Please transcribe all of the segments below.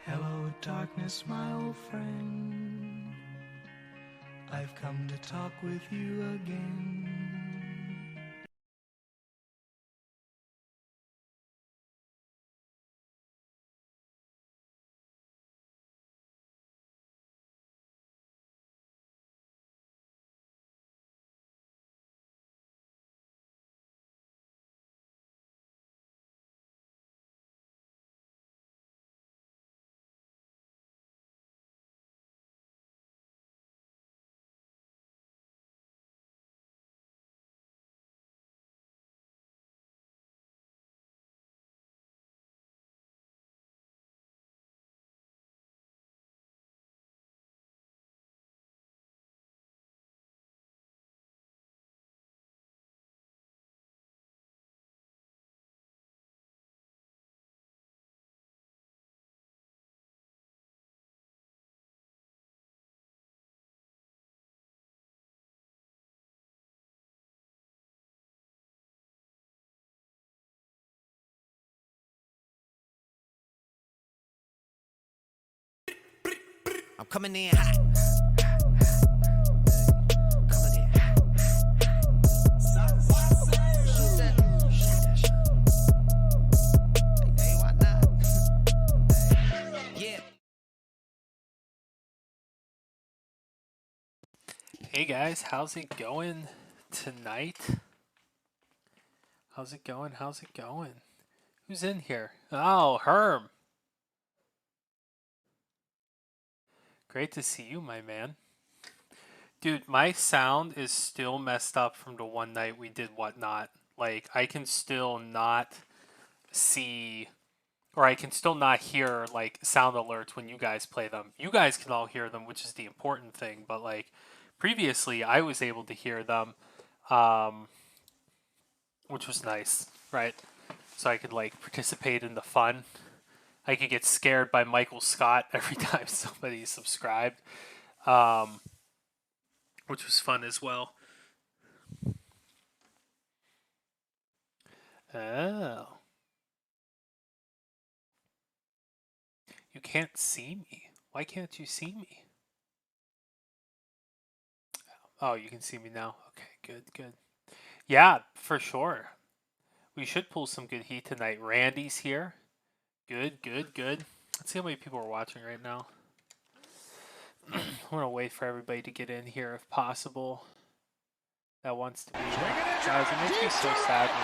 Hello, darkness, my old friend. I've come to talk with you again. I'm coming in hot. Coming in hot. Shoot that. Hey, why not? Yeah. Hey guys, how's it going tonight? How's it going? How's it going? Who's in here? Oh, Herm. Great to see you, my man. Dude, my sound is still messed up from the one night we did Whatnot. Like, I can still not see, or I can still not hear, like, sound alerts when you guys play them. You guys can all hear them, which is the important thing, but, like, previously I was able to hear them, which was nice, right? So I could, like, participate in the fun. I could get scared by Michael Scott every time somebody subscribed, um, which was fun as well. Oh. You can't see me. Why can't you see me? Oh, you can see me now. Okay, good, good. Yeah, for sure. We should pull some good heat tonight. Randy's here. Good, good, good. Let's see how many people are watching right now. I want to wait for everybody to get in here if possible. That wants to be. Guys, it makes me so sad when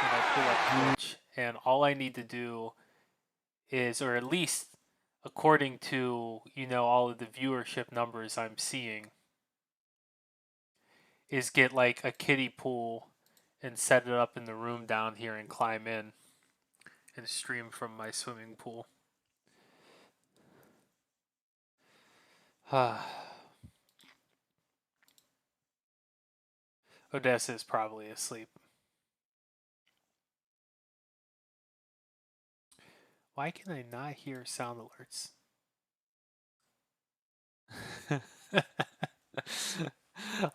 I pull up Twitch, and all I need to do is, or at least according to, all of the viewership numbers I'm seeing, is get like a kiddie pool and set it up in the room down here and climb in and stream from my swimming pool. Odessa is probably asleep. Why can I not hear sound alerts?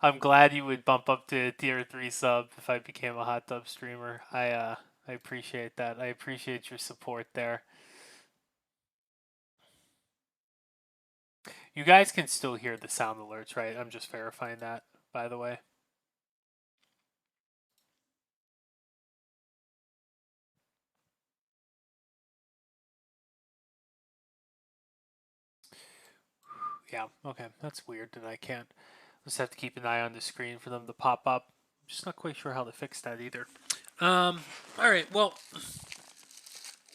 I'm glad you would bump up to tier 3 sub if I became a hot tub streamer. I appreciate that. I appreciate your support there. You guys can still hear the sound alerts, right? I'm just verifying that, by the way. Yeah, okay. That's weird that I can't. Just have to keep an eye on the screen for them to pop up. I'm just not quite sure how to fix that either. All right, well,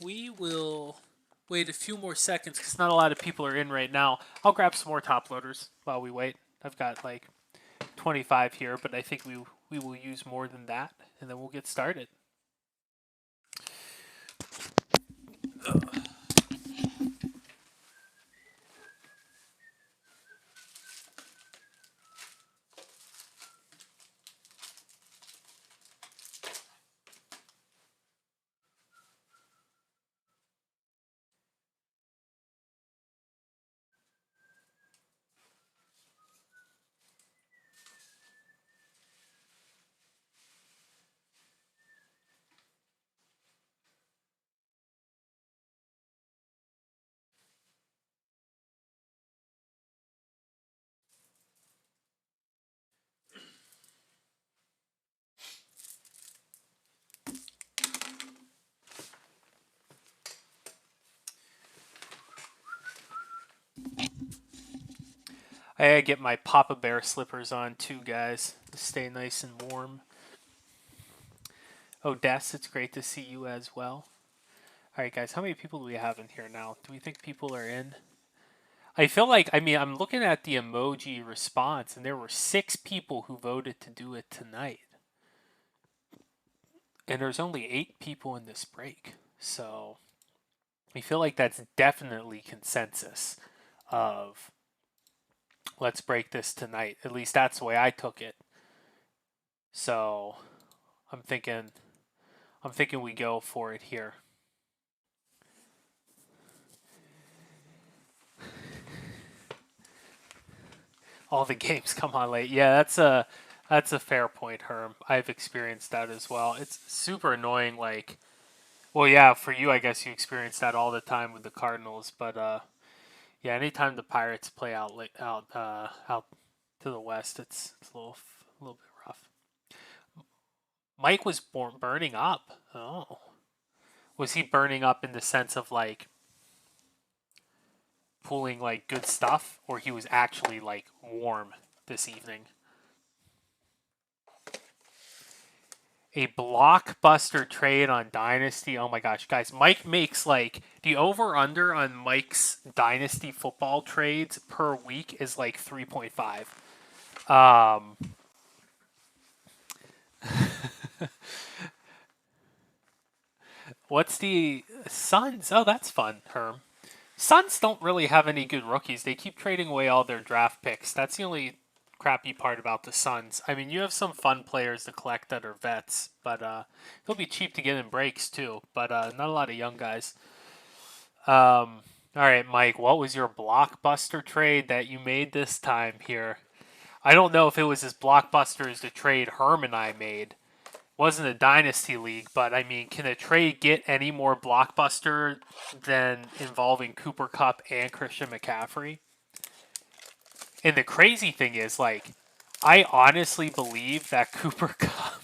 we will wait a few more seconds because not a lot of people are in right now. I'll grab some more top loaders while we wait. I've got like 25 here, but I think we will use more than that, and then we'll get started. I gotta get my Papa Bear slippers on too, guys, to stay nice and warm. Oh, Des, it's great to see you as well. All right, guys, how many people do we have in here now? Do we think people are in? I feel like, I mean, I'm looking at the emoji response, and there were 6 people who voted to do it tonight. And there's only 8 people in this break. So I feel like that's definitely consensus of let's break this tonight. At least that's the way I took it. So I'm thinking we go for it here. All the games come on late. Yeah, that's a fair point, Herm. I've experienced that as well. It's super annoying. Like, well, yeah, for you, I guess you experience that all the time with the Cardinals. But yeah, anytime the Pirates play out out to the west, it's a little bit rough. Mike was burning up. Oh, was he burning up in the sense of like pulling like good stuff, or he was actually like warm this evening? A blockbuster trade on Dynasty. Oh my gosh, guys. Mike makes like the over under on Mike's Dynasty football trades per week is like 3.5. What's the Suns? Oh, that's fun, Herm. Suns don't really have any good rookies. They keep trading away all their draft picks. That's the only crappy part about the Suns. I mean, you have some fun players to collect that are vets, but they'll be cheap to get in breaks too. But not a lot of young guys. All right, Mike, what was your blockbuster trade that you made this time here? I don't know if it was as blockbuster as the trade Herm and I made. Wasn't a dynasty league, but I mean, can a trade get any more blockbuster than involving Cooper Cup and Christian McCaffrey? And the crazy thing is, like, I honestly believe that Cooper Cup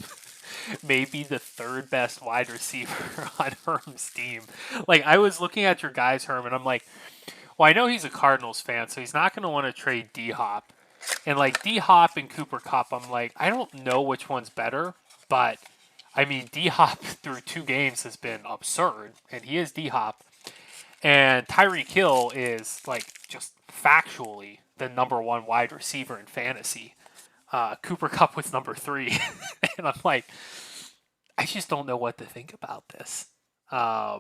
may be the 3rd best wide receiver on Herm's team. Like, I was looking at your guys, Herm, and I'm like, well, I know he's a Cardinals fan, so he's not going to want to trade D Hop. And like D Hop and Cooper Cup, I'm like, I don't know which one's better, but I mean, D Hop through 2 games has been absurd, and he is D Hop. And Tyreek Hill is like just factually the number 1 wide receiver in fantasy. Cooper Cup was number 3, and I'm like, I just don't know what to think about this. Yeah.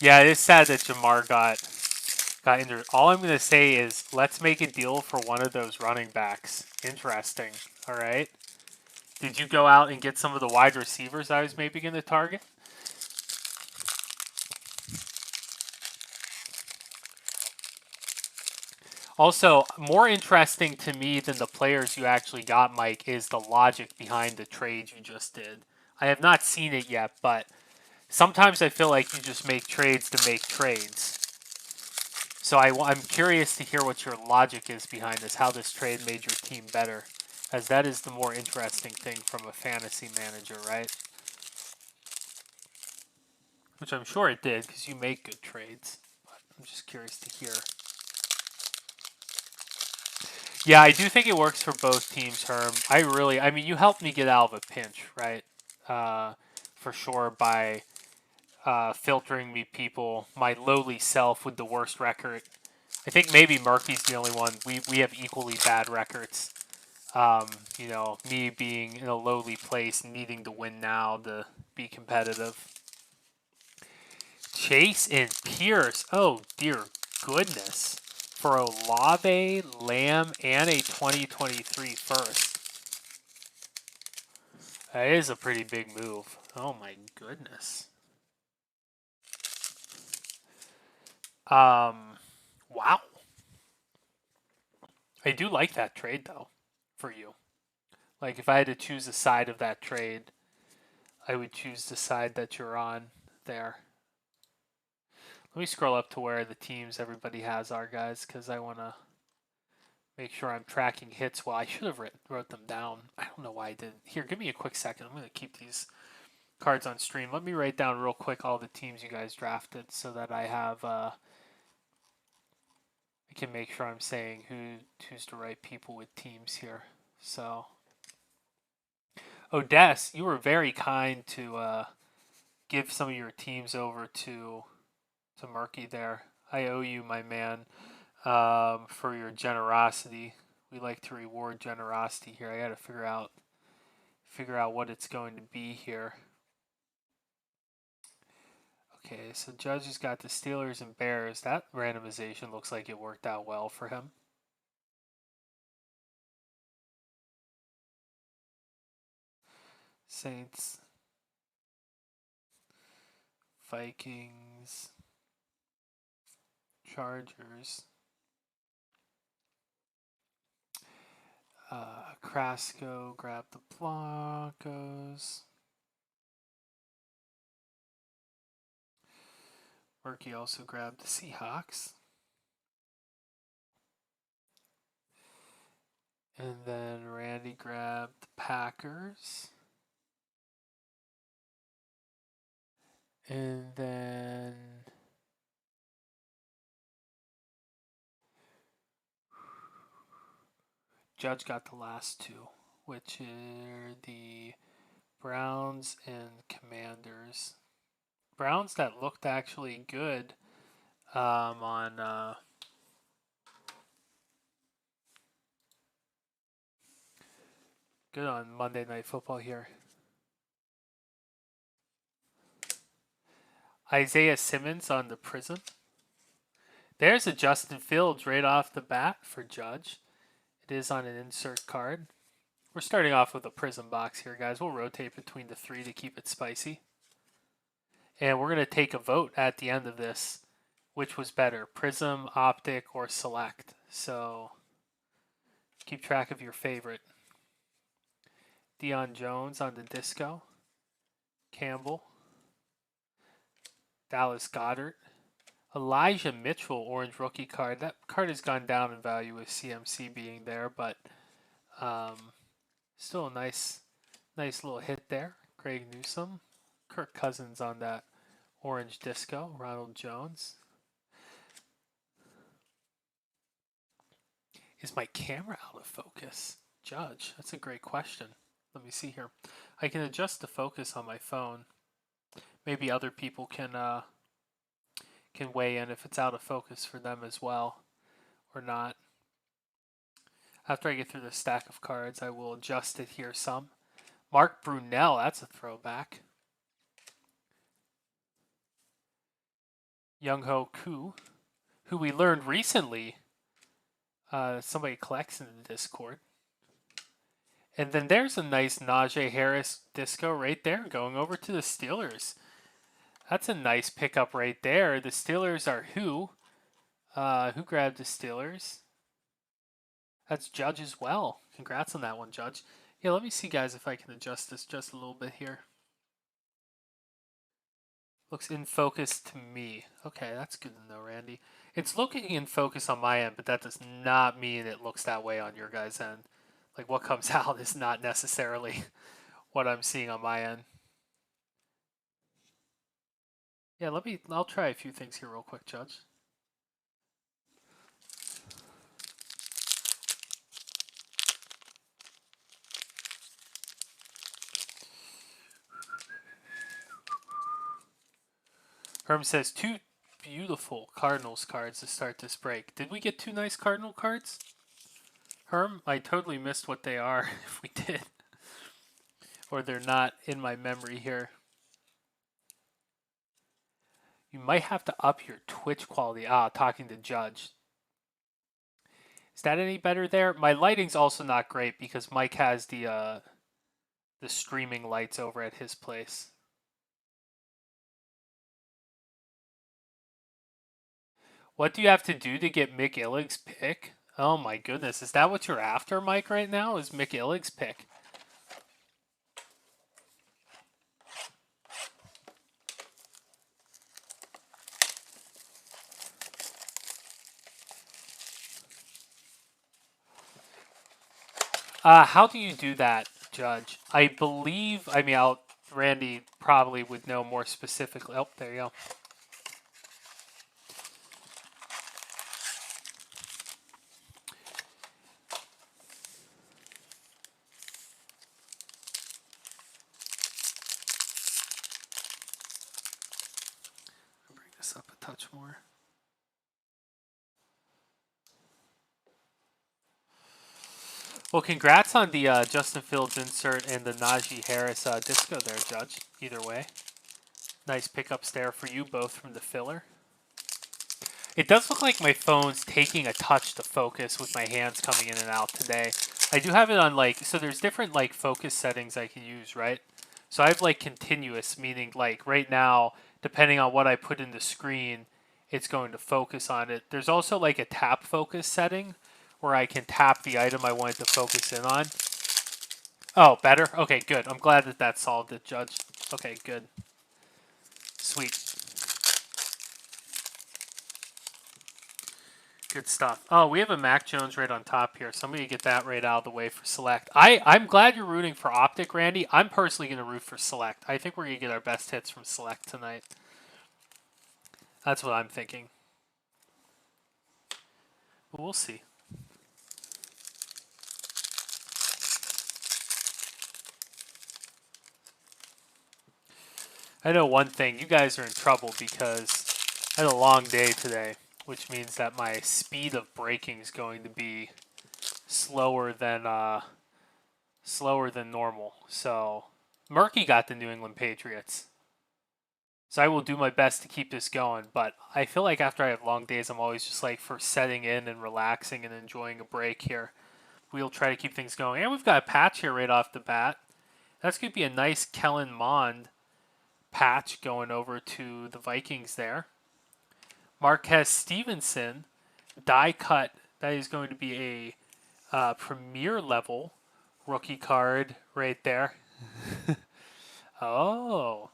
Yeah, it is sad that Jamar got injured. All I'm going to say is let's make a deal for one of those running backs. Interesting. All right. Did you go out and get some of the wide receivers I was maybe going to target? Also, more interesting to me than the players you actually got, Mike, is the logic behind the trade you just did. I have not seen it yet, but sometimes I feel like you just make trades to make trades. So I'm curious to hear what your logic is behind this, how this trade made your team better, as that is the more interesting thing from a fantasy manager, right? Which I'm sure it did, because you make good trades. But I'm just curious to hear. Yeah, I do think it works for both teams, Herm. I mean, you helped me get out of a pinch, right? For sure, by filtering me people, my lowly self with the worst record. I think maybe Murphy's the only one. We have equally bad records. You know, me being in a lowly place, needing to win now to be competitive. Chase and Pierce. Oh, dear goodness. For Olave, Lamb, and a 2023 first. That is a pretty big move. Oh, my goodness. Wow. I do like that trade, though, for you. Like, if I had to choose a side of that trade, I would choose the side that you're on there. Let me scroll up to where the teams everybody has are, guys, because I want to make sure I'm tracking hits. Well, I should have wrote them down. I don't know why I didn't. Here, give me a quick second. I'm going to keep these cards on stream. Let me write down real quick all the teams you guys drafted so that I have I can make sure I'm saying who's the right people with teams here. So Odess, you were very kind to give some of your teams over to Murky there. I owe you, my man, for your generosity. We like to reward generosity here. I got to figure out what it's going to be here. Okay, so Judge has got the Steelers and Bears. That randomization looks like it worked out well for him. Saints, Vikings, Chargers, Crasco grabbed the Broncos. Murky also grabbed the Seahawks. And then Randy grabbed the Packers. And then Judge got the last two, which are the Browns and Commanders. Browns that looked actually good on good on Monday Night Football here. Isaiah Simmons on the Prism. There's a Justin Fields right off the bat for Judge. It is on an insert card. We're starting off with a Prism box here, guys. We'll rotate between the three to keep it spicy. And we're going to take a vote at the end of this. Which was better, Prism, Optic, or Select? So keep track of your favorite. Deion Jones on the Disco. Campbell. Dallas Goedert. Elijah Mitchell, orange rookie card. That card has gone down in value with CMC being there, but still a nice little hit there. Greg Newsome. Kirk Cousins on that orange Disco. Ronald Jones. Is my camera out of focus? Judge, that's a great question. Let me see here. I can adjust the focus on my phone. Maybe other people can weigh in if it's out of focus for them as well or not. After I get through the stack of cards, I will adjust it here some. Mark Brunell, that's a throwback. Young Ho Koo, who we learned recently somebody collects in the Discord. And then there's a nice Najee Harris Disco right there going over to the Steelers. That's a nice pickup right there. The Steelers are who? Who grabbed the Steelers? That's Judge as well. Congrats on that one, Judge. Yeah, let me see, guys, if I can adjust this just a little bit here. Looks in focus to me. Okay, that's good to know, Randy. It's looking in focus on my end, but that does not mean it looks that way on your guys' end. Like, what comes out is not necessarily what I'm seeing on my end. Yeah, I'll try a few things here real quick, Judge. Herm says, 2 beautiful Cardinals cards to start this break. Did we get 2 nice Cardinal cards? Herm, I totally missed what they are if we did. Or they're not in my memory here. You might have to up your Twitch quality. Talking to Judge. Is that any better there? My lighting's also not great because Mike has the streaming lights over at his place. What do you have to do to get Mick Illig's pick? Oh my goodness. Is that what you're after, Mike, right now? Is Mick Illig's pick? How do you do that, Judge? I believe, I'll Randy probably would know more specifically. Oh, there you go. Bring this up a touch more. Well, congrats on the Justin Fields insert and the Najee Harris disco there, Judge. Either way. Nice pickups there for you both from the filler. It does look like my phone's taking a touch to focus with my hands coming in and out today. I do have it on like, so there's different like focus settings I can use, right? So I have like continuous, meaning like right now, depending on what I put in the screen, it's going to focus on it. There's also like a tap focus setting where I can tap the item I wanted to focus in on. Oh, better? Okay, good. I'm glad that that solved it, Judge. Okay, good. Sweet. Good stuff. Oh, we have a Mac Jones right on top here, so I'm going to get that right out of the way for Select. I'm glad you're rooting for Optic, Randy. I'm personally going to root for Select. I think we're going to get our best hits from Select tonight. That's what I'm thinking. But we'll see. I know one thing. You guys are in trouble because I had a long day today, which means that my speed of braking is going to be slower than normal. So Murky got the New England Patriots. So I will do my best to keep this going, but I feel like after I have long days, I'm always just like for setting in and relaxing and enjoying a break here. We'll try to keep things going. And we've got a patch here right off the bat. That's going to be a nice Kellen Mond patch going over to the Vikings there. Marquez Stevenson, die cut. That is going to be a premier level rookie card right there. Oh.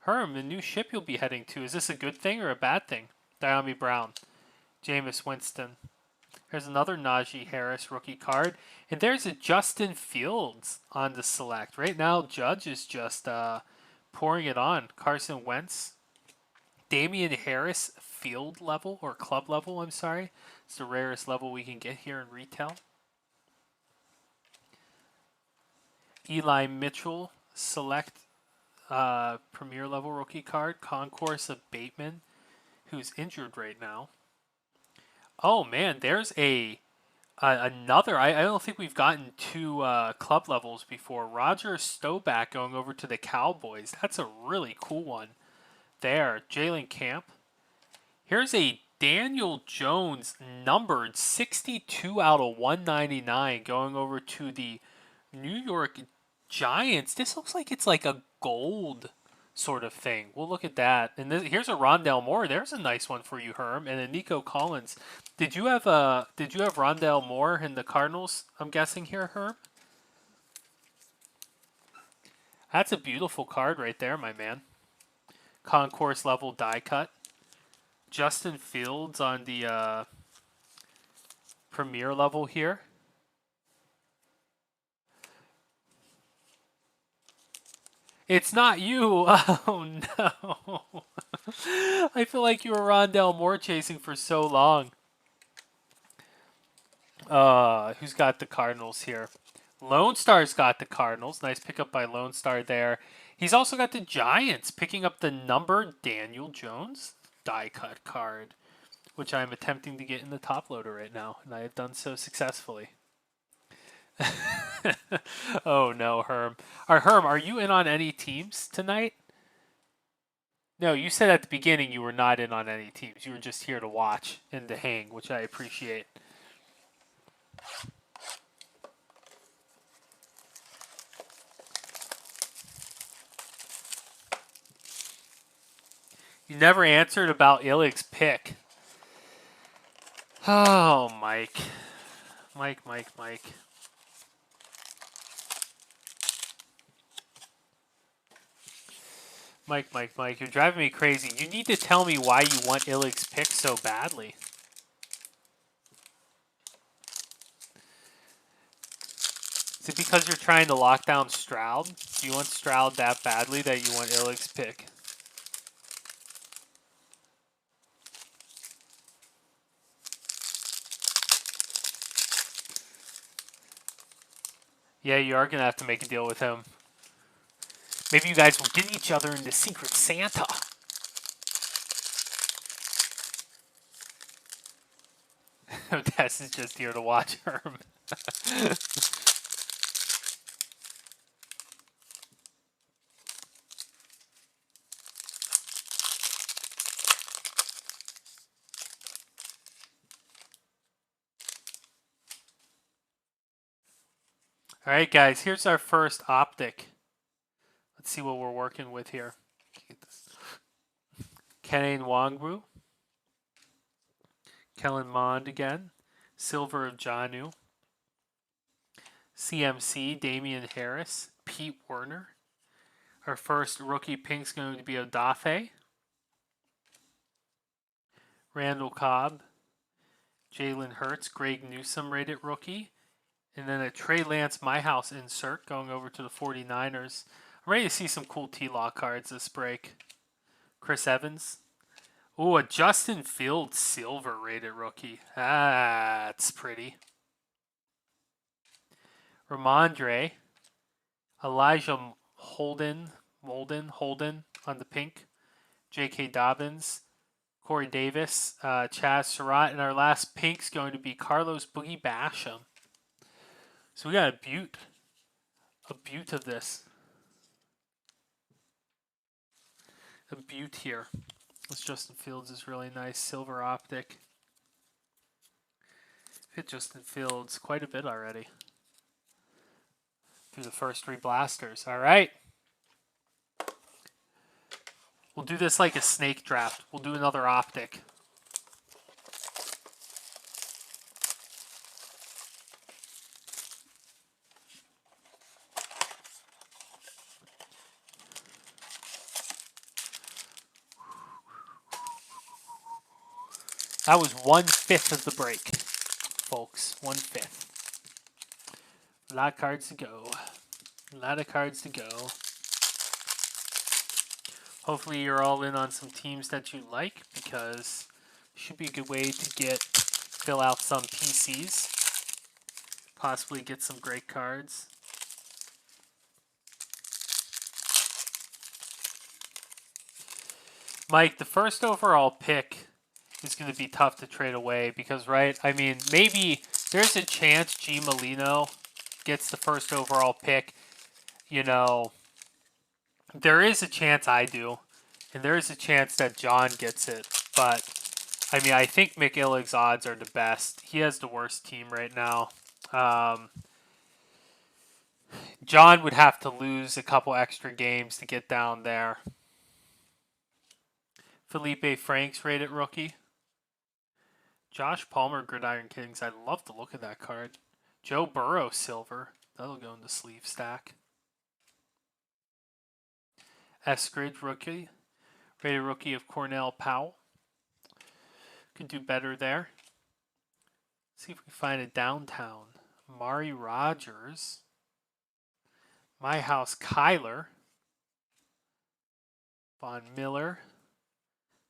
Herm, the new ship you'll be heading to. Is this a good thing or a bad thing? Diami Brown. Jameis Winston. There's another Najee Harris rookie card. And there's a Justin Fields on the Select. Right now, Judge is just pouring it on. Carson Wentz. Damian Harris field level, or club level, I'm sorry. It's the rarest level we can get here in retail. Eli Mitchell Select premier level rookie card. Concourse of Bateman, who's injured right now. Oh man, there's another. I don't think we've gotten two club levels before. Roger Staubach going over to the Cowboys. That's a really cool one there. Jalen Camp. Here's a Daniel Jones numbered 62 out of 199 going over to the New York Giants. This looks like it's like a gold sort of thing. We'll look at that. And here's a Rondale Moore. There's a nice one for you, Herm. And a Nico Collins. Did you have Rondale Moore in the Cardinals? I'm guessing here, Herm. That's a beautiful card right there, my man. Concourse level die cut. Justin Fields on the premier level here. It's not you. Oh, no. I feel like you were Rondale Moore chasing for so long. Who's got the Cardinals here? Lone Star's got the Cardinals. Nice pickup by Lone Star there. He's also got the Giants picking up the numbered Daniel Jones die cut card, which I'm attempting to get in the top loader right now, and I have done so successfully. Oh no, Herm. Herm, are you in on any teams tonight? No, you said at the beginning you were not in on any teams. You were just here to watch and to hang, which I appreciate. You never answered about Illig's pick. Oh, Mike. Mike. Mike, you're driving me crazy. You need to tell me why you want Illig's pick so badly. Is it because you're trying to lock down Stroud? Do you want Stroud that badly that you want Illig's pick? Yeah, you are going to have to make a deal with him. Maybe you guys will get each other into Secret Santa. Tess is just here to watch Herm. All right, guys, here's our first optic. Let's see what we're working with here. Kenane Wangbu. Kellen Mond again. Silver of Janu. CMC, Damian Harris. Pete Werner. Our first rookie pink's going to be Odafe. Randall Cobb. Jalen Hurts. Greg Newsome rated rookie. And then a Trey Lance My House insert going over to the 49ers. I'm ready to see some cool T-Law cards this break. Chris Evans. Ooh, a Justin Fields silver rated rookie. That's pretty. Ramondre. Elijah Holden on the pink. J.K. Dobbins. Corey Davis. Chaz Surratt. And our last pink's going to be Carlos Boogie Basham. So we got a beaut of this. A beaut here. This Justin Fields is really nice. Silver optic. Hit Justin Fields quite a bit already. Through the first 3 blasters. All right. We'll do this like a snake draft. We'll do another optic. That was 1/5 of the break, folks. 1/5. A lot of cards to go. A lot of cards to go. Hopefully you're all in on some teams that you like, because it should be a good way to fill out some PCs. Possibly get some great cards. Mike, the first overall pick is going to be tough to trade away because, right, I mean, maybe there's a chance G. Molino gets the first overall pick. You know, there is a chance I do, and there is a chance that John gets it. But, I mean, I think Mick Illig's odds are the best. He has the worst team right now. John would have to lose a couple extra games to get down there. Felipe Franks rated rookie. Josh Palmer, Gridiron Kings. I'd love to look at that card. Joe Burrow, silver. That'll go in the sleeve stack. Eskridge, rookie. Rated rookie of Cornell Powell. Could do better there. See if we can find a downtown. Mari Rogers. My House, Kyler. Von Miller.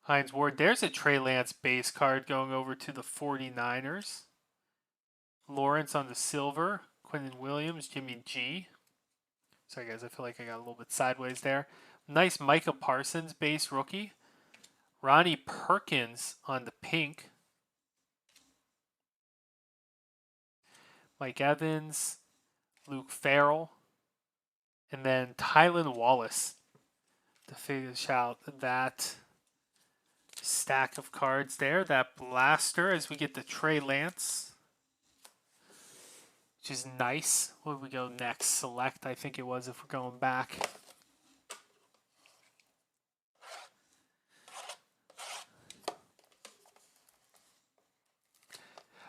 Hines Ward. There's a Trey Lance base card going over to the 49ers. Lawrence on the silver. Quinnen Williams. Jimmy G. Sorry, guys. I feel like I got a little bit sideways there. Nice Micah Parsons base rookie. Ronnie Perkins on the pink. Mike Evans. Luke Farrell. And then Tylan Wallace to finish out that stack of cards there. That blaster as we get the Trey Lance, which is nice. Where do we go next? Select, I think it was, if we're going back.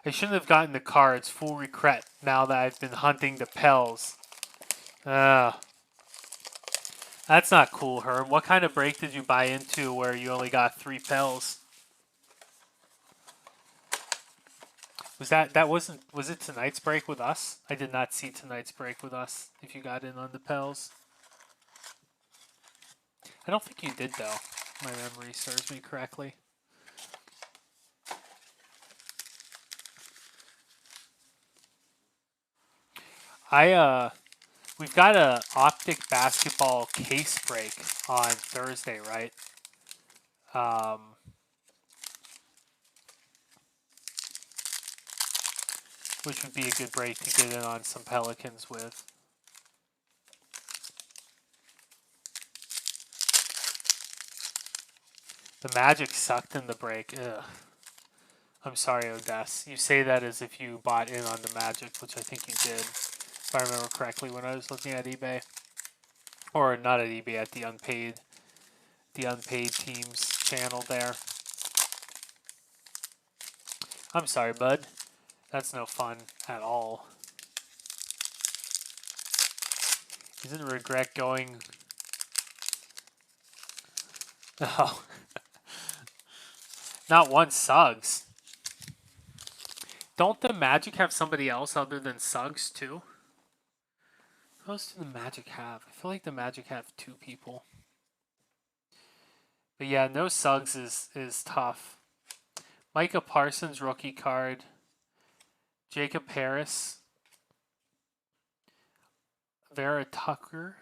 I shouldn't have gotten the cards. Full regret now that I've been hunting the Pels. That's not cool, Herb. What kind of break did you buy into where you only got 3 Pels? Was it tonight's break with us? I did not see tonight's break with us. If you got in on the Pels, I don't think you did though. My memory serves me correctly. We've got a Optic basketball case break on Thursday, right? Which would be a good break to get in on some Pelicans with. The Magic sucked in the break. Ugh. I'm sorry, Odess. You say that as if you bought in on the Magic, which I think you did, if I remember correctly when I was looking at eBay. Or not at eBay, at the unpaid teams channel there. I'm sorry, bud. That's no fun at all. Isn't regret going... Oh. Not one Suggs. Don't the Magic have somebody else other than Suggs, too? Who else do the Magic have? I feel like the Magic have two people. But yeah, no Suggs is tough. Micah Parsons, rookie card. Jacob Harris. Vera Tucker.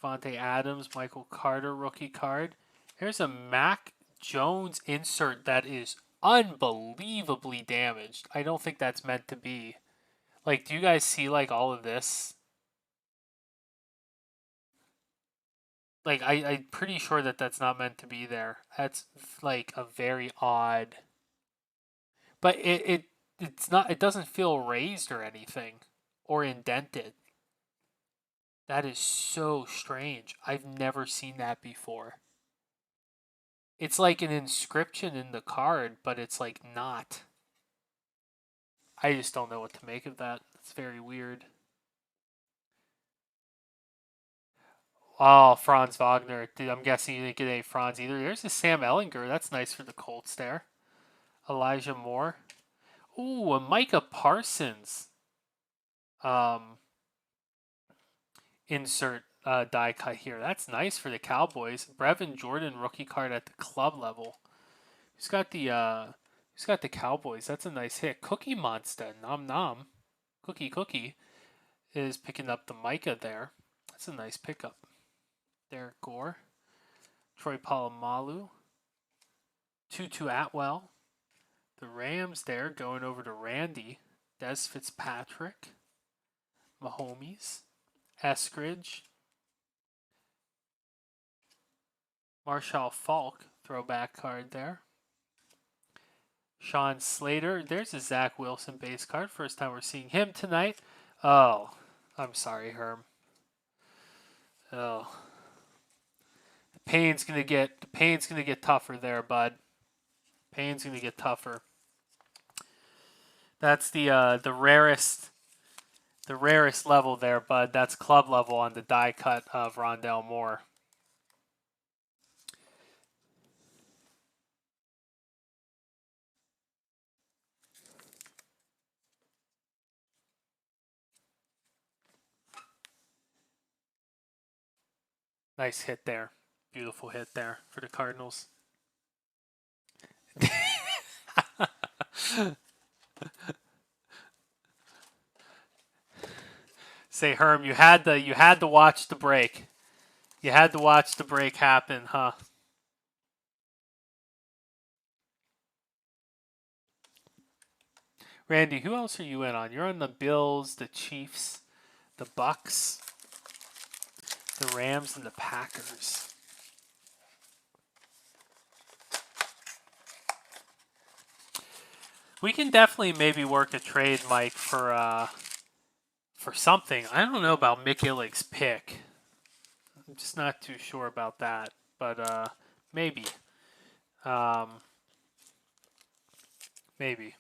Vontae Adams, Michael Carter, rookie card. Here's a Mac Jones insert that is unbelievably damaged. I don't think that's meant to be. Like, do you guys see, like, all of this? Like, I'm pretty sure that that's not meant to be there. That's, like, a very odd... But it's not... It doesn't feel raised or anything. Or indented. That is so strange. I've never seen that before. It's like an inscription in the card, but it's like not. I just don't know what to make of that. It's very weird. Oh, Franz Wagner. I'm guessing you didn't get any Franz either. There's a Sam Ellinger. That's nice for the Colts there. Elijah Moore. Ooh, a Micah Parsons. Insert die cut here. That's nice for the Cowboys. Brevin Jordan rookie card at the club level. Who's got the Cowboys? That's a nice hit. Cookie Monster. Nom nom. Cookie is picking up the Micah there. That's a nice pickup. Derek Gore. Troy Polamalu. Tutu Atwell. The Rams there going over to Randy. Des Fitzpatrick. Mahomes. Eskridge. Marshall Falk. Throwback card there. Sean Slater. There's a Zach Wilson base card. First time we're seeing him tonight. Oh, I'm sorry, Herm. Oh. The pain's gonna get tougher there, bud. Pain's gonna get tougher. That's the rarest level there, bud. That's club level on the die cut of Rondell Moore. Nice hit there. Beautiful hit there for the Cardinals. Say, Herm, you had to watch the break. You had to watch the break happen, huh? Randy, who else are you in on? You're on the Bills, the Chiefs, the Bucks, the Rams, and the Packers. We can definitely maybe work a trade, Mike, for something. I don't know about Mick Illig's pick. I'm just not too sure about that, but maybe. Maybe.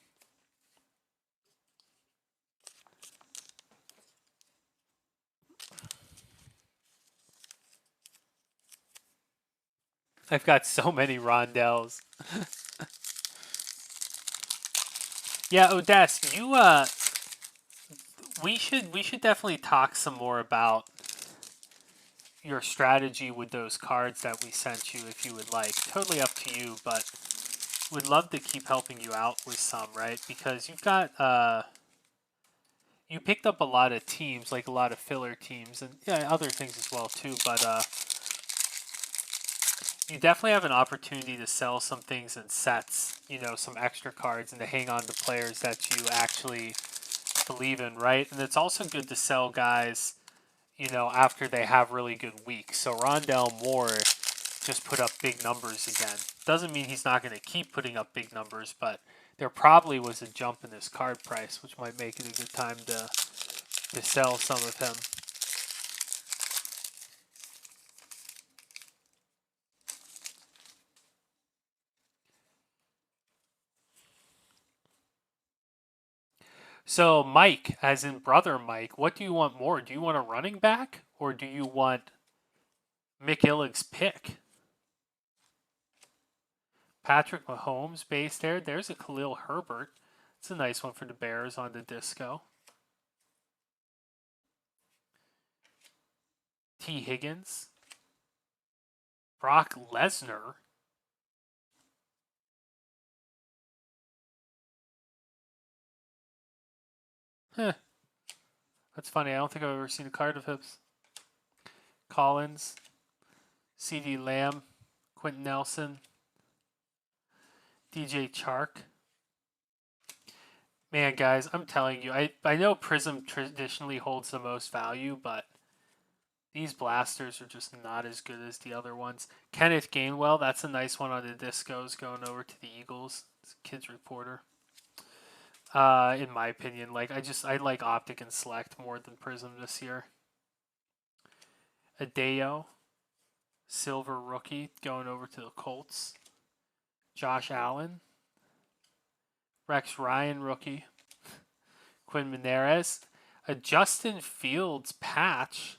I've got so many Rondells. Yeah, Odessa, you we should definitely talk some more about your strategy with those cards that we sent you if you would like. Totally up to you, but would love to keep helping you out with some, right? Because you've got you picked up a lot of teams, like a lot of filler teams, and yeah, other things as well too. But you definitely have an opportunity to sell some things in sets, you know, some extra cards, and to hang on to players that you actually believe in, right? And it's also good to sell guys, you know, after they have really good weeks. So Rondell Moore just put up big numbers again. Doesn't mean he's not going to keep putting up big numbers, but there probably was a jump in his card price, which might make it a good time to sell some of him. So Mike, as in brother Mike, what do you want more? Do you want a running back or do you want Mick Illig's pick? Patrick Mahomes base there. There's a Khalil Herbert. It's a nice one for the Bears on the disco. T. Higgins. Brock Lesnar. Huh. That's funny. I don't think I've ever seen a card of his. Collins. C.D. Lamb. Quentin Nelson. DJ Chark. Man, guys, I'm telling you, I know Prism traditionally holds the most value, but these blasters are just not as good as the other ones. Kenneth Gainwell, that's a nice one on the discos going over to the Eagles. It's a kids reporter. In my opinion, like I like Optic and Select more than Prism this year. Adeo, silver rookie going over to the Colts. Josh Allen, Rex Ryan rookie. Quinn Menares, a Justin Fields patch,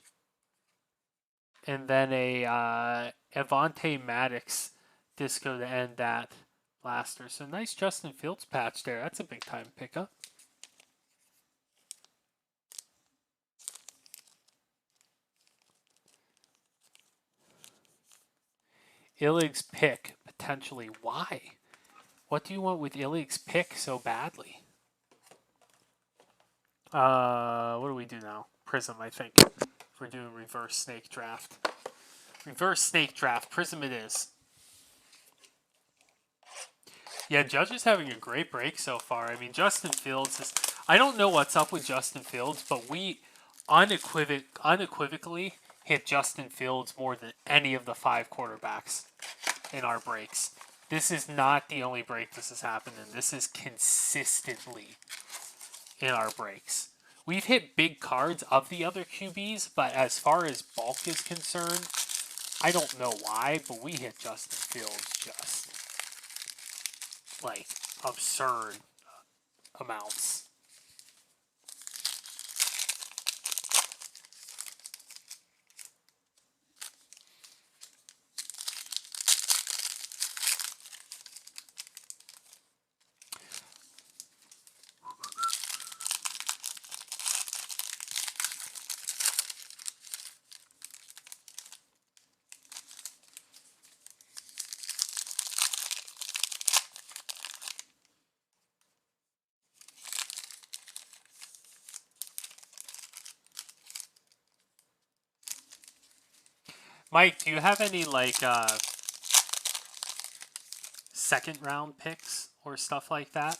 and then a Avonte Maddox disco to end that blaster. So nice Justin Fields patch there. That's a big time pickup. Illig's pick, potentially. Why? What do you want with Illig's pick so badly? What do we do now? Prism, I think. If we're doing reverse snake draft. Reverse snake draft. Prism it is. Yeah, Judge is having a great break so far. I mean, Justin Fields is... I don't know what's up with Justin Fields, but we unequivocally hit Justin Fields more than any of the 5 quarterbacks in our breaks. This is not the only break this has happened in. This is consistently in our breaks. We've hit big cards of the other QBs, but as far as bulk is concerned, I don't know why, but we hit Justin Fields just like absurd amounts. Mike, do you have any like second round picks or stuff like that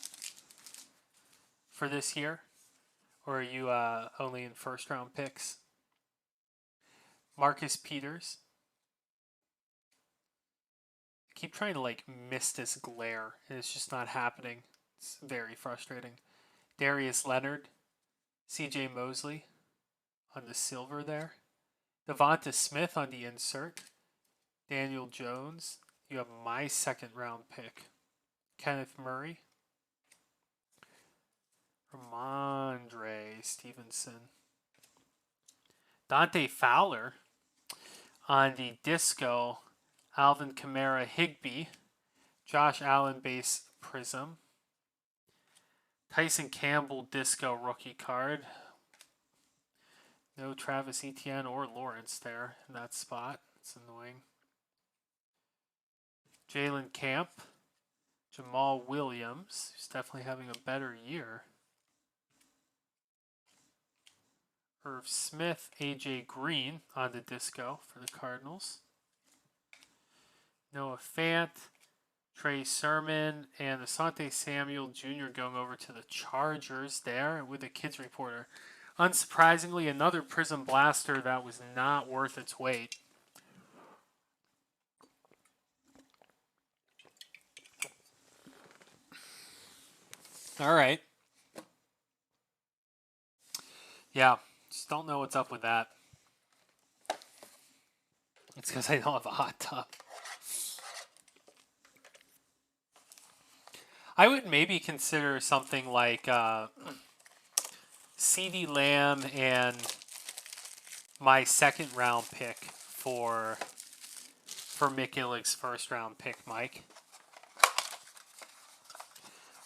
for this year? Or are you only in first round picks? Marcus Peters. I keep trying to like miss this glare and it's just not happening. It's very frustrating. Darius Leonard, CJ Mosley on the silver there. Devonta Smith on the insert. Daniel Jones. You have my second round pick. Kenneth Murray. Ramondre Stevenson. Dante Fowler on the disco. Alvin Kamara Higbee. Josh Allen base Prism. Tyson Campbell disco rookie card. No Travis Etienne or Lawrence there in that spot. It's annoying. Jalen Camp. Jamal Williams, who's definitely having a better year. Irv Smith, AJ Green on the disco for the Cardinals. Noah Fant, Trey Sermon, and Asante Samuel Jr. going over to the Chargers there with a Kids Reporter. Unsurprisingly, another Prism Blaster that was not worth its weight. All right. Yeah, just don't know what's up with that. It's because I don't have a hot tub. I would maybe consider something like CeeDee Lamb and my second round pick for Mick Illig's first round pick, Mike.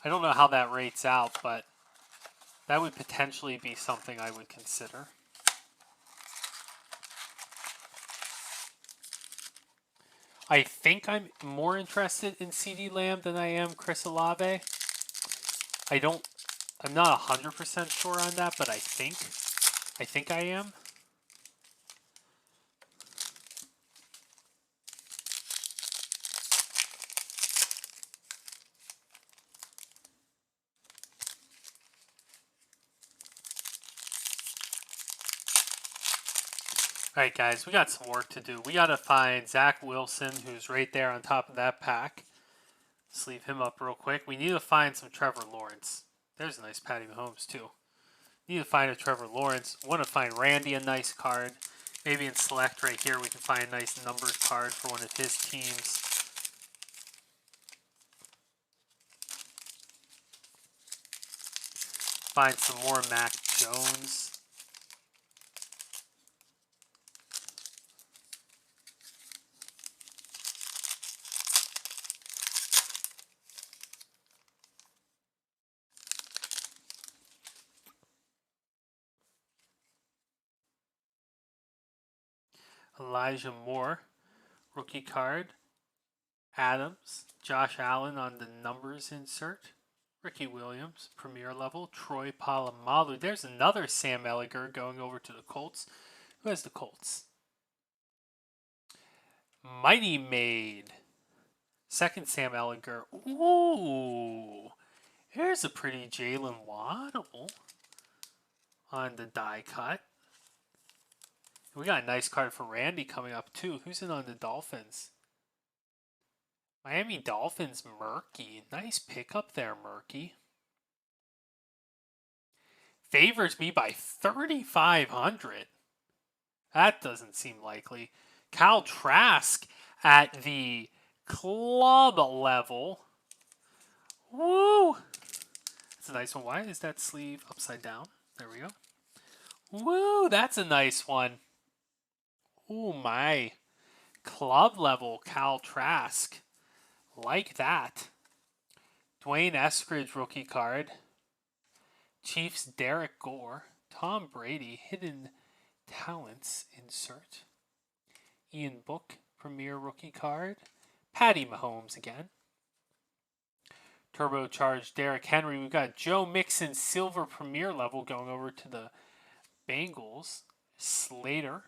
I don't know how that rates out, but that would potentially be something I would consider. I think I'm more interested in CeeDee Lamb than I am Chris Olave. I'm not 100% sure on that, but I think I am. All right, guys, we got some work to do. We got to find Zach Wilson, who's right there on top of that pack. Let's leave him up real quick. We need to find some Trevor Lawrence. There's a nice Patty Mahomes, too. Need to find a Trevor Lawrence. Want to find Randy a nice card. Maybe in Select right here we can find a nice numbered card for one of his teams. Find some more Mac Jones. Elijah Moore, rookie card. Adams, Josh Allen on the numbers insert. Ricky Williams, premier level. Troy Polamalu. There's another Sam Ehlinger going over to the Colts. Who has the Colts? Mighty Maid. Second Sam Ehlinger. Ooh. Here's a pretty Jalen Waddle on the die cut. We got a nice card for Randy coming up, too. Who's in on the Dolphins? Miami Dolphins, Murky. Nice pickup there, Murky. Favors me by 3,500. That doesn't seem likely. Kyle Trask at the club level. Woo! That's a nice one. Why is that sleeve upside down? There we go. Woo! That's a nice one. Ooh, my. Club level Kyle Trask. Like that. Dwayne Eskridge rookie card. Chiefs Derek Gore. Tom Brady hidden talents insert. Ian Book premier rookie card. Patty Mahomes again. Turbocharged Derrick Henry. We've got Joe Mixon silver premier level going over to the Bengals. Slater.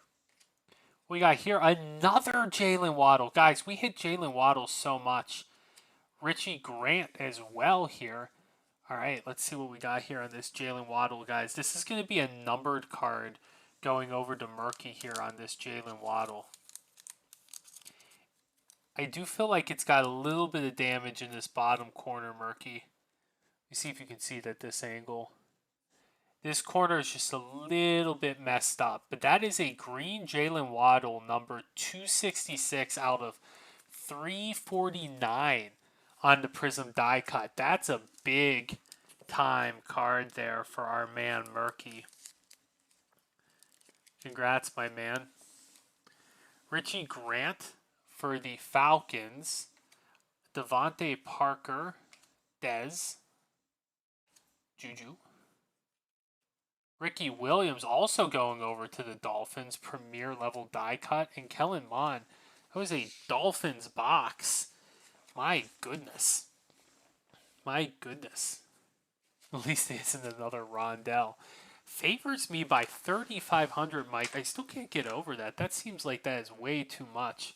We got here another Jalen Waddle. Guys, we hit Jalen Waddle so much. Richie Grant as well here. All right, let's see what we got here on this Jalen Waddle, guys. This is going to be a numbered card going over to Murky here on this Jalen Waddle. I do feel like it's got a little bit of damage in this bottom corner, Murky. You see if you can see it at this angle. This corner is just a little bit messed up. But that is a green Jalen Waddle, number 266 out of 349 on the Prism die cut. That's a big time card there for our man, Murky. Congrats, my man. Richie Grant for the Falcons. Devontae Parker, Dez. Juju. Ricky Williams also going over to the Dolphins, premier level die cut. And Kellen Mond, that was a Dolphins box. My goodness. My goodness. At least it isn't another Rondell. Favors me by 3,500, Mike. I still can't get over that. That seems like that is way too much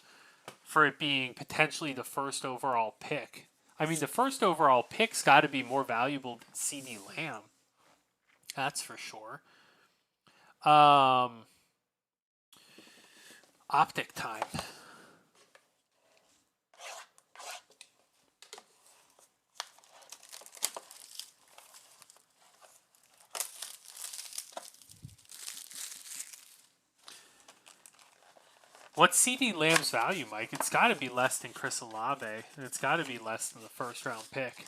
for it being potentially the first overall pick. I mean, the first overall pick's got to be more valuable than CeeDee Lamb. That's for sure. Optic time. What's CeeDee Lamb's value, Mike? It's got to be less than Chris Olave, and it's got to be less than the first round pick.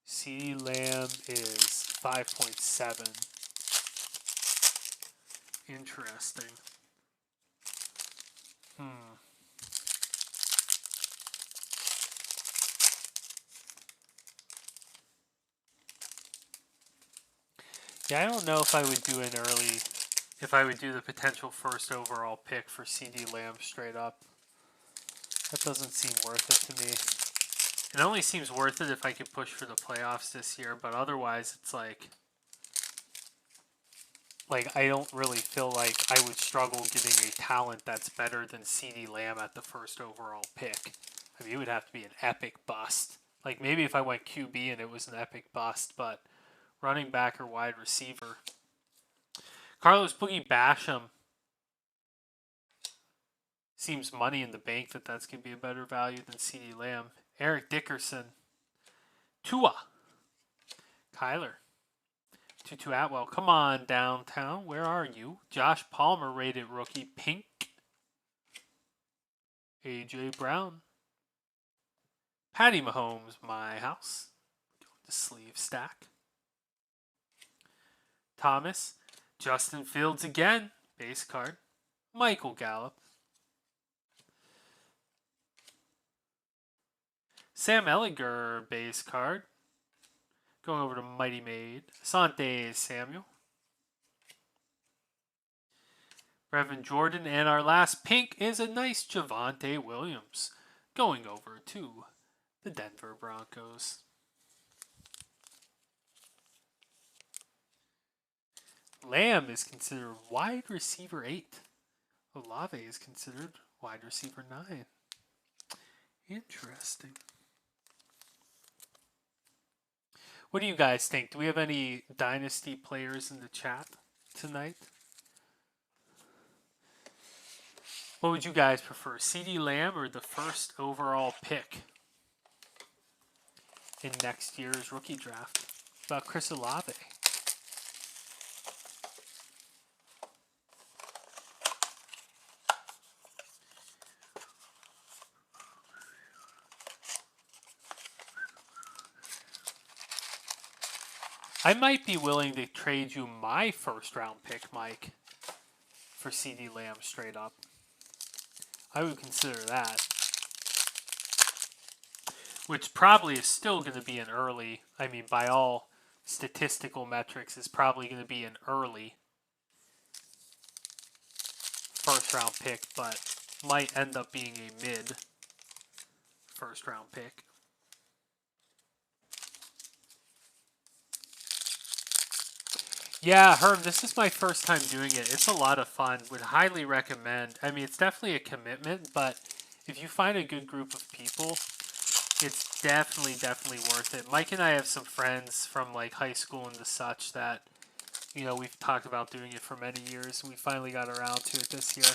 CeeDee Lamb is 5.7. Interesting. Yeah, I don't know if I would do an early, if I would do the potential first overall pick for CeeDee Lamb straight up. That doesn't seem worth it to me. It only seems worth it if I could push for the playoffs this year, but otherwise it's like I don't really feel like I would struggle getting a talent that's better than CeeDee Lamb at the first overall pick. I mean, it would have to be an epic bust. Like maybe if I went QB and it was an epic bust, but running back or wide receiver. Carlos Boogie Basham. Seems money in the bank that's going to be a better value than CeeDee Lamb. Eric Dickerson. Tua. Kyler. Tutu Atwell. Come on, downtown. Where are you? Josh Palmer rated rookie. Pink. A.J. Brown. Patty Mahomes. My house. The sleeve stack. Thomas. Justin Fields again. Base card. Michael Gallup. Sam Ellinger base card. Going over to Mighty Maid. Asante Samuel. Brevin Jordan. And our last pink is a nice Javonte Williams. Going over to the Denver Broncos. Lamb is considered wide receiver 8. Olave is considered wide receiver 9. Interesting. What do you guys think? Do we have any Dynasty players in the chat tonight? What would you guys prefer, CeeDee Lamb or the first overall pick in next year's rookie draft? What about Chris Olave? I might be willing to trade you my first round pick, Mike, for CeeDee Lamb straight up. I would consider that. Which probably is still going to be an early, I mean, by all statistical metrics, is probably going to be an early first round pick, but might end up being a mid first round pick. Yeah, Herm, this is my first time doing it. It's a lot of fun. Would highly recommend. I mean, it's definitely a commitment, but if you find a good group of people, it's definitely worth it. Mike and I have some friends from like high school and the such that, you know, we've talked about doing it for many years. We finally got around to it this year.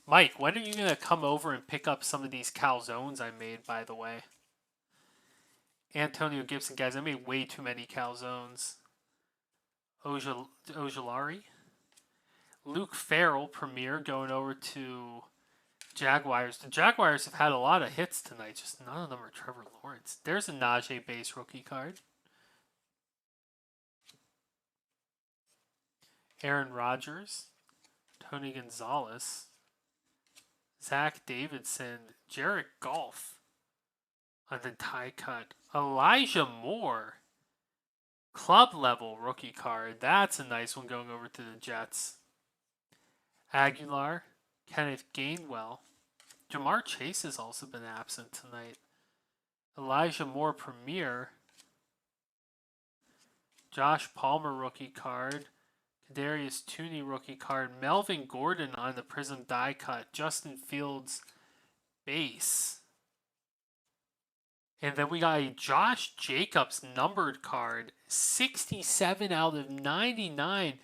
Mike, when are you going to come over and pick up some of these calzones I made, by the way? Antonio Gibson, guys, I made way too many calzones. Ojolari? Luke Farrell, premier, going over to Jaguars. The Jaguars have had a lot of hits tonight, just none of them are Trevor Lawrence. There's a Najee base rookie card. Aaron Rodgers, Tony Gonzalez, Zach Davidson, Jared Goff on the die cut. Elijah Moore, club level rookie card. That's a nice one going over to the Jets. Aguilar, Kenneth Gainwell. Jamar Chase has also been absent tonight. Elijah Moore premier. Josh Palmer rookie card. Kadarius Toney rookie card. Melvin Gordon on the Prism die cut. Justin Fields base. And then we got a Josh Jacobs numbered card. 67 out of 99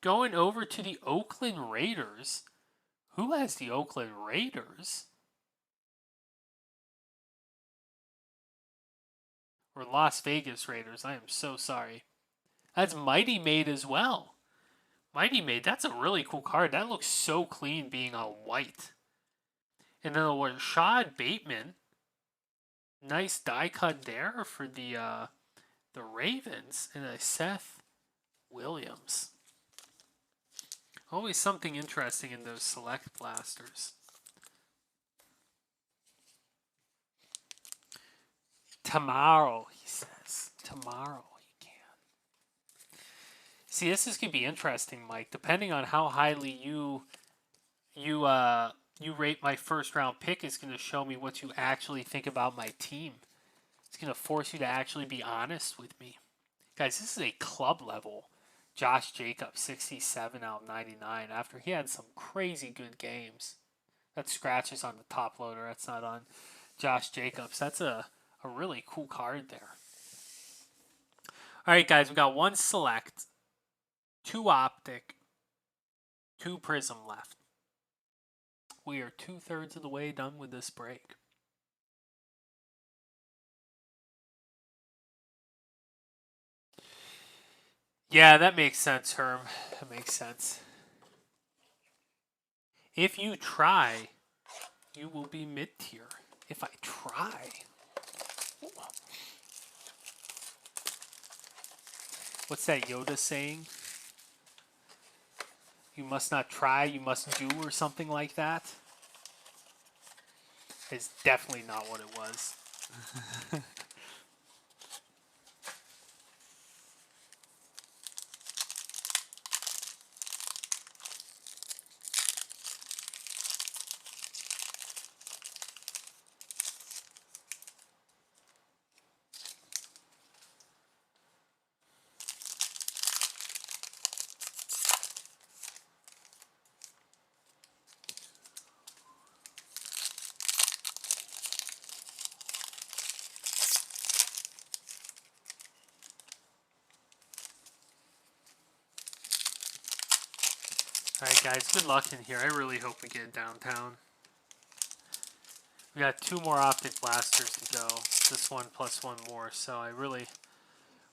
going over to the Oakland Raiders. Who has the Oakland Raiders? Or Las Vegas Raiders. I am so sorry. That's Mighty Maid as well. Mighty Maid, that's a really cool card. That looks so clean being on white. And then a Rashad Bateman. Nice die cut there for the Ravens. And a Seth Williams. Always something interesting in those select blasters. Tomorrow, he says. Tomorrow he can. See, this is going to be interesting, Mike. Depending on how highly you rate my first round pick is going to show me what you actually think about my team. It's going to force you to actually be honest with me. Guys, this is a club level Josh Jacobs, 67 out of 99 after he had some crazy good games. That scratches on the top loader. That's not on Josh Jacobs. That's a really cool card there. All right, guys, we got one select, 2 optic, 2 prism left. We are 2/3 of the way done with this break. Yeah, that makes sense, Herm. That makes sense. If you try, you will be mid-tier. If I try. What's that Yoda saying? You must not try, you must do, or something like that. It's definitely not what it was. Alright guys, good luck in here. I really hope we get downtown. We got 2 more optic blasters to go. This one plus 1 more. So I really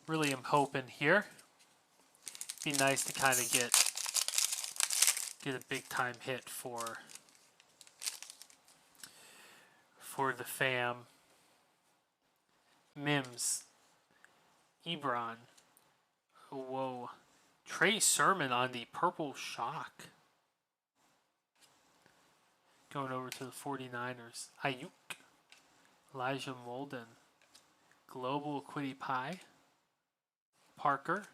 am hoping here. Be nice to kind of get a big time hit for the fam. Mims. Ebron. Whoa. Trey Sermon on the Purple Shock. Going over to the 49ers. Ayuk. Elijah Molden. Global Quiddy Pie. Parker.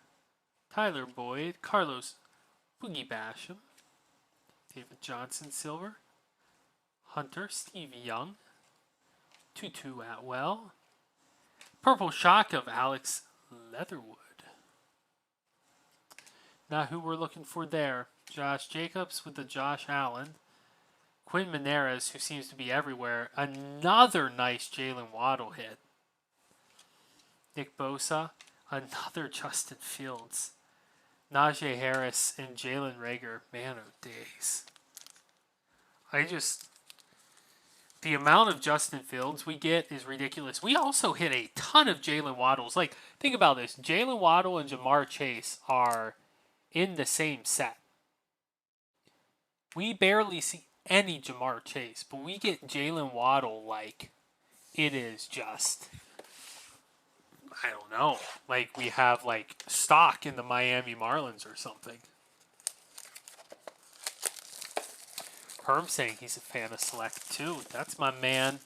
Tyler Boyd. Carlos Boogie Basham. David Johnson Silver. Hunter. Steve Young. Tutu Atwell. Purple Shock of Alex Leatherwood. Now who we're looking for there. Josh Jacobs with the Josh Allen. Quinn Menares, who seems to be everywhere. Another nice Jalen Waddle hit. Nick Bosa. Another Justin Fields. Najee Harris and Jalen Reagor. Man of days. The amount of Justin Fields we get is ridiculous. We also hit a ton of Jalen Waddles. Like, think about this. Jalen Waddle and Jamar Chase are in the same set. We barely see any Jamar Chase, but we get Jalen Waddle like it is just, I don't know, like we have like stock in the Miami Marlins or something. Herm saying he's a fan of Select too. That's my man.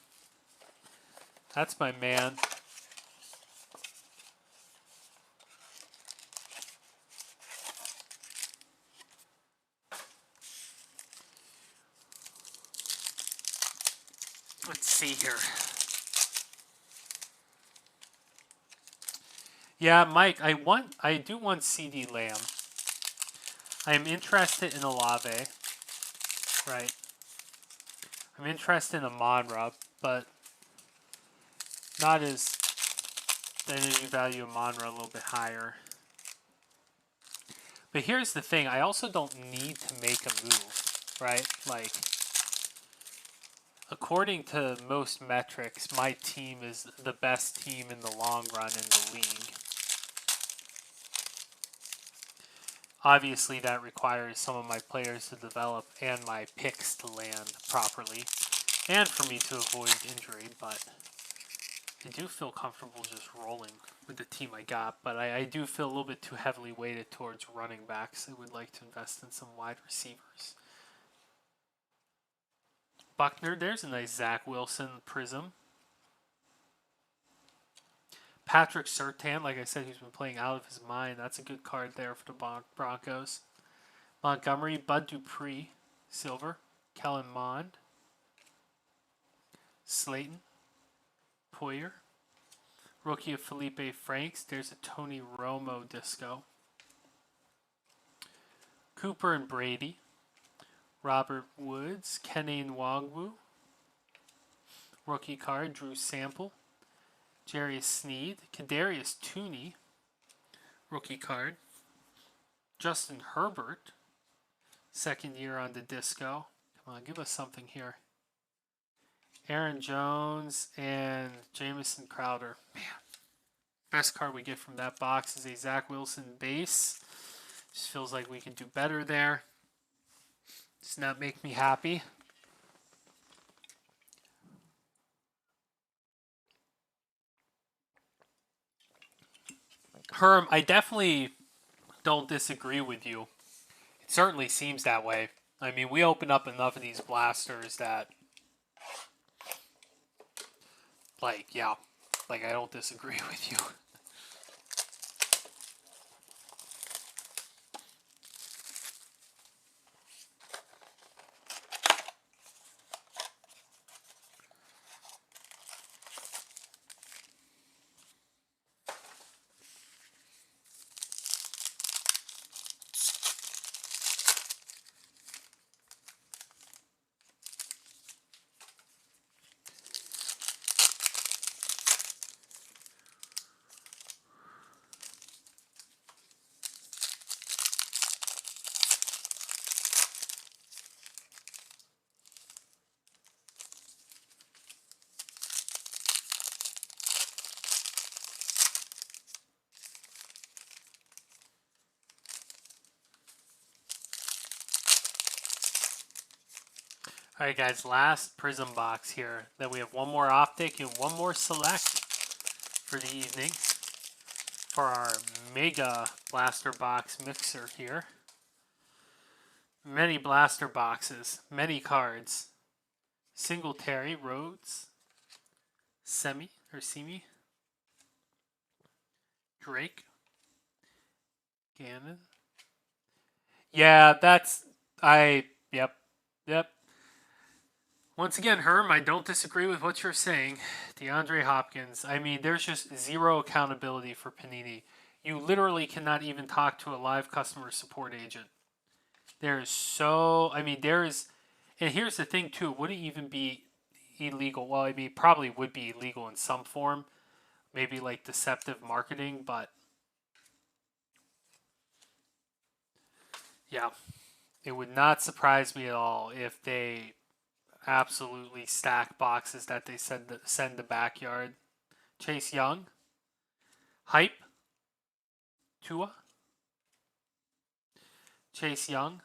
That's my man. Let's see here. Yeah, Mike, I do want CD Lamb. I am interested in Olave. Right. I'm interested in Amonra, but not as the energy value of Amonra a little bit higher. But here's the thing, I also don't need to make a move, right? Like, according to most metrics, my team is the best team in the long run in the league. Obviously, that requires some of my players to develop and my picks to land properly, and for me to avoid injury, but I do feel comfortable just rolling with the team I got, but I do feel a little bit too heavily weighted towards running backs. I would like to invest in some wide receivers. Buckner, there's a nice Zach Wilson prism. Patrick Surtain, like I said, he's been playing out of his mind. That's a good card there for the Broncos. Montgomery, Bud Dupree, silver. Kellen Mond. Slayton. Poyer. Rookie of Felipe Franks. There's a Tony Romo disco. Cooper and Brady. Robert Woods. Kenny Nwangwu. Rookie card, Drew Sample. Jarius Sneed. Kadarius Tooney. Rookie card. Justin Herbert. Second year on the disco. Come on, give us something here. Aaron Jones and Jamison Crowder. Man, best card we get from that box is a Zach Wilson base. Just feels like we can do better there. Does not make me happy. Herm, I definitely don't disagree with you. It certainly seems that way. I mean, we open up enough of these blasters that, like, yeah, like I don't disagree with you. All right, guys, last Prism box here. Then we have one more Optic and one more Select for the evening for our Mega Blaster Box mixer here. Many blaster boxes, many cards. Singletary, Rhodes, Semi, Drake, Gannon. Yeah, yep. Once again, Herm, I don't disagree with what you're saying. DeAndre Hopkins, I mean, there's just zero accountability for Panini. You literally cannot even talk to a live customer support agent. And here's the thing too, it wouldn't even be illegal. Well, I mean, probably would be illegal in some form, maybe like deceptive marketing, but yeah, it would not surprise me at all if they absolutely stack boxes that they send the backyard. Chase Young, Hype, Tua, Chase Young,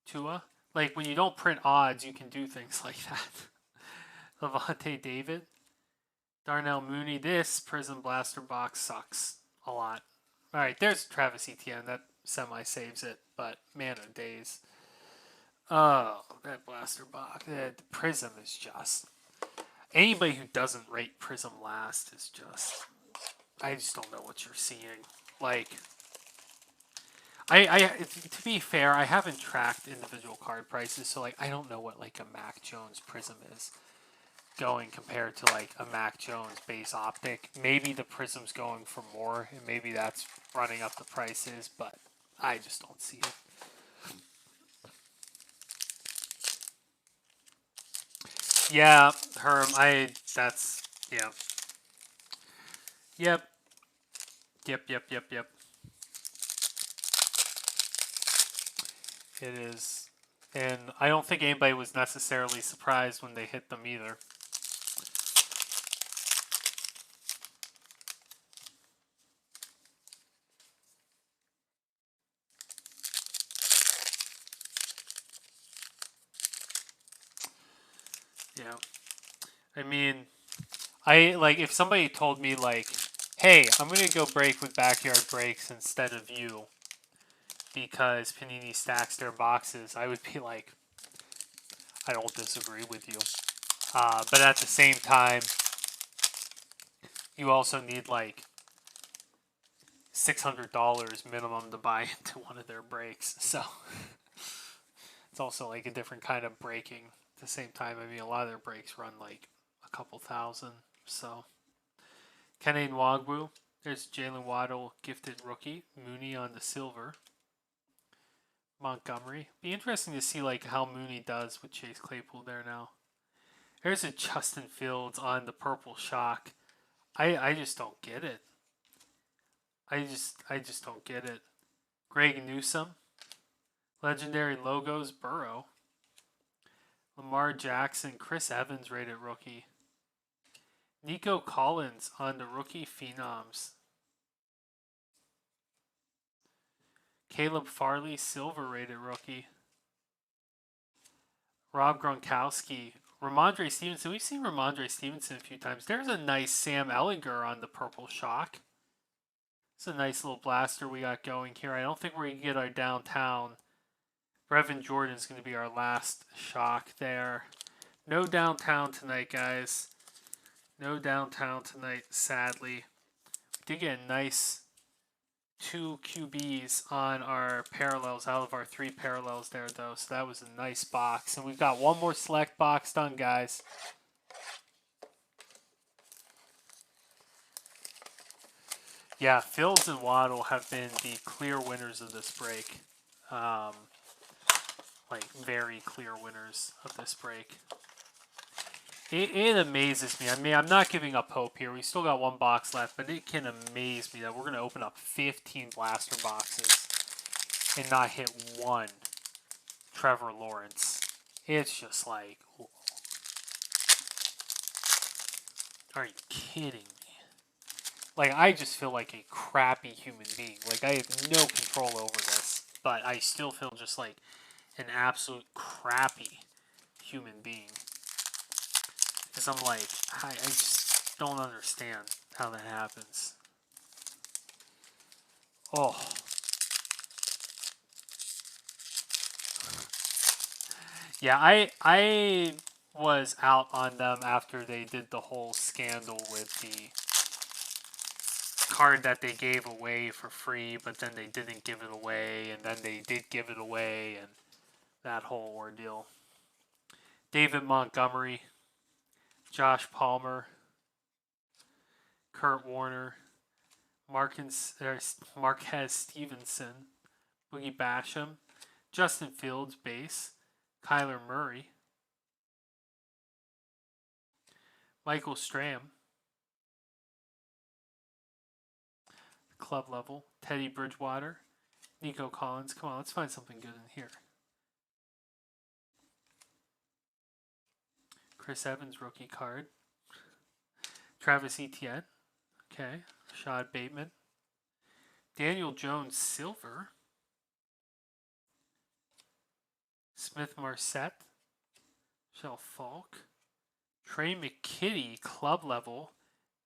Tua, Like, when you don't print odds, you can do things like that. Levante David. Darnell Mooney. This Prism Blaster box sucks a lot. All right, there's Travis Etienne. That semi-saves it, but man of days. Oh, that Blaster box. That Prism is just... Anybody who doesn't rate Prism last is just... I just don't know what you're seeing. Like... to be fair, I haven't tracked individual card prices, so like I don't know what like a Mac Jones Prism is going compared to like a Mac Jones base optic. Maybe the Prism's going for more, and maybe that's running up the prices, but I just don't see it. Yeah, Herm, yeah. Yep. Yep. It is. And I don't think anybody was necessarily surprised when they hit them either. Yeah. I mean, if somebody told me like, hey, I'm going to go break with Backyard Breaks instead of you because Panini stacks their boxes, I would be like, I don't disagree with you. But at the same time, you also need like $600 minimum to buy into one of their breaks. So it's also like a different kind of breaking at the same time. I mean, a lot of their breaks run like a couple thousand. So Kene Nwagwu, there's Jalen Waddle, gifted rookie. Mooney on the silver. Montgomery. Be interesting to see like how Mooney does with Chase Claypool there now. There's a Justin Fields on the purple shock. I just don't get it. I just don't get it. Greg Newsome. Legendary logos, Burrow. Lamar Jackson, Chris Evans rated rookie. Nico Collins on the rookie phenoms. Caleb Farley, silver rated rookie. Rob Gronkowski. Ramondre Stevenson. We've seen Ramondre Stevenson a few times. There's a nice Sam Ellinger on the purple shock. It's a nice little blaster we got going here. I don't think we're going to get our downtown. Brevin Jordan's going to be our last shock there. No downtown tonight, guys. No downtown tonight, sadly. We did get a nice 2 QBs on our parallels, out of our 3 parallels there, though. So that was a nice box. And we've got one more select box done, guys. Yeah, Fields and Waddle have been the clear winners of this break. Like, very clear winners of this break. It amazes me. I mean, I'm not giving up hope here. We still got one box left, but it can amaze me that we're going to open up 15 blaster boxes and not hit one Trevor Lawrence. It's just like, are you kidding me? Like, I just feel like a crappy human being. Like, I have no control over this, but I still feel just like an absolute crappy human being. Because I'm like, I just don't understand how that happens. Oh. Yeah, I was out on them after they did the whole scandal with the card that they gave away for free, but then they didn't give it away, and then they did give it away, and that whole ordeal. David Montgomery, Josh Palmer, Kurt Warner, Marquez Stevenson, Boogie Basham, Justin Fields, base, Kyler Murray, Michael Strahm, club level, Teddy Bridgewater, Nico Collins. Come on, let's find something good in here. Chris Evans, rookie card. Travis Etienne. Okay. Rashad Bateman. Daniel Jones, silver. Smith Marset, Michelle Falk, Trey McKitty, club level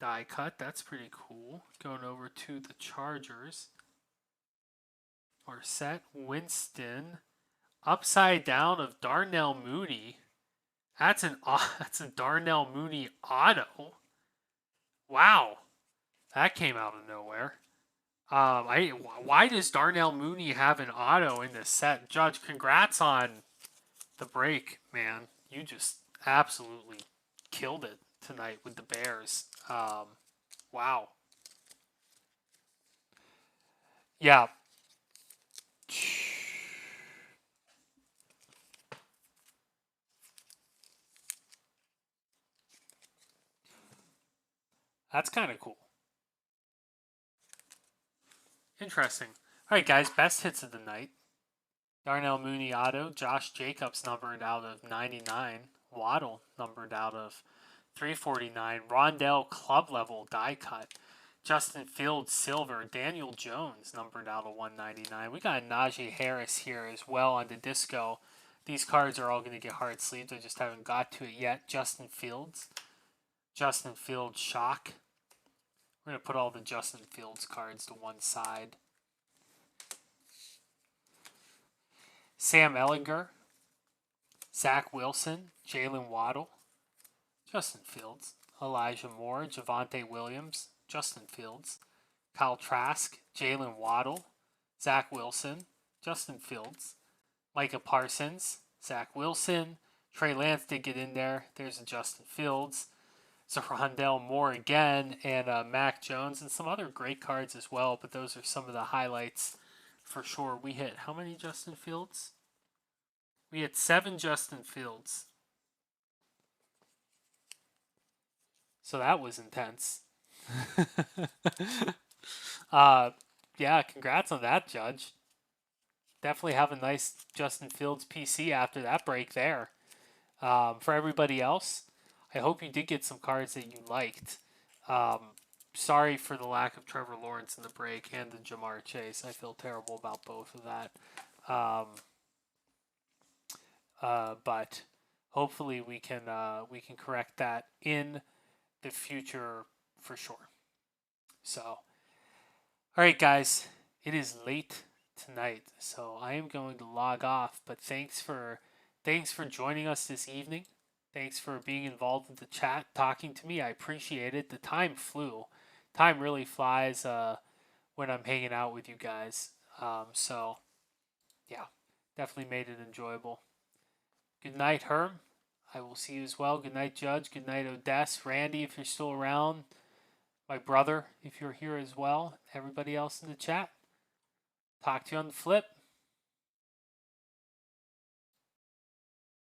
die cut. That's pretty cool. Going over to the Chargers. Marset, Winston, upside down of Darnell Mooney. That's a Darnell Mooney auto. Wow, that came out of nowhere. Why does Darnell Mooney have an auto in this set? Judge, congrats on the break, man. You just absolutely killed it tonight with the Bears. Wow. Yeah. That's kind of cool. Interesting. All right, guys, best hits of the night. Darnell Mooney auto, Josh Jacobs numbered out of 99, Waddle numbered out of 349, Rondell club level die cut, Justin Fields silver, Daniel Jones numbered out of 199. We got Najee Harris here as well on the disco. These cards are all going to get hard sleeved. I just haven't got to it yet. Justin Fields shock. We're going to put all the Justin Fields cards to one side. Sam Ellinger, Zach Wilson, Jalen Waddle, Justin Fields, Elijah Moore, Javonte Williams, Justin Fields, Kyle Trask, Jalen Waddle, Zach Wilson, Justin Fields, Micah Parsons, Zach Wilson, Trey Lance did get in there. There's a Justin Fields. So Rondell Moore again, and Mac Jones, and some other great cards as well, but those are some of the highlights for sure. We hit how many Justin Fields? We had 7 Justin Fields. So that was intense. Yeah, congrats on that, Judge. Definitely have a nice Justin Fields PC after that break there. For everybody else, I hope you did get some cards that you liked. Sorry for the lack of Trevor Lawrence in the break and the Jamar Chase. I feel terrible about both of that. But hopefully we can correct that in the future for sure. So, all right, guys, it is late tonight, so I am going to log off. But thanks for joining us this evening. Thanks for being involved in the chat, talking to me. I appreciate it. The time flew. Time really flies when I'm hanging out with you guys. So, yeah, definitely made it enjoyable. Good night, Herm. I will see you as well. Good night, Judge. Good night, Odess. Randy, if you're still around. My brother, if you're here as well. Everybody else in the chat. Talk to you on the flip.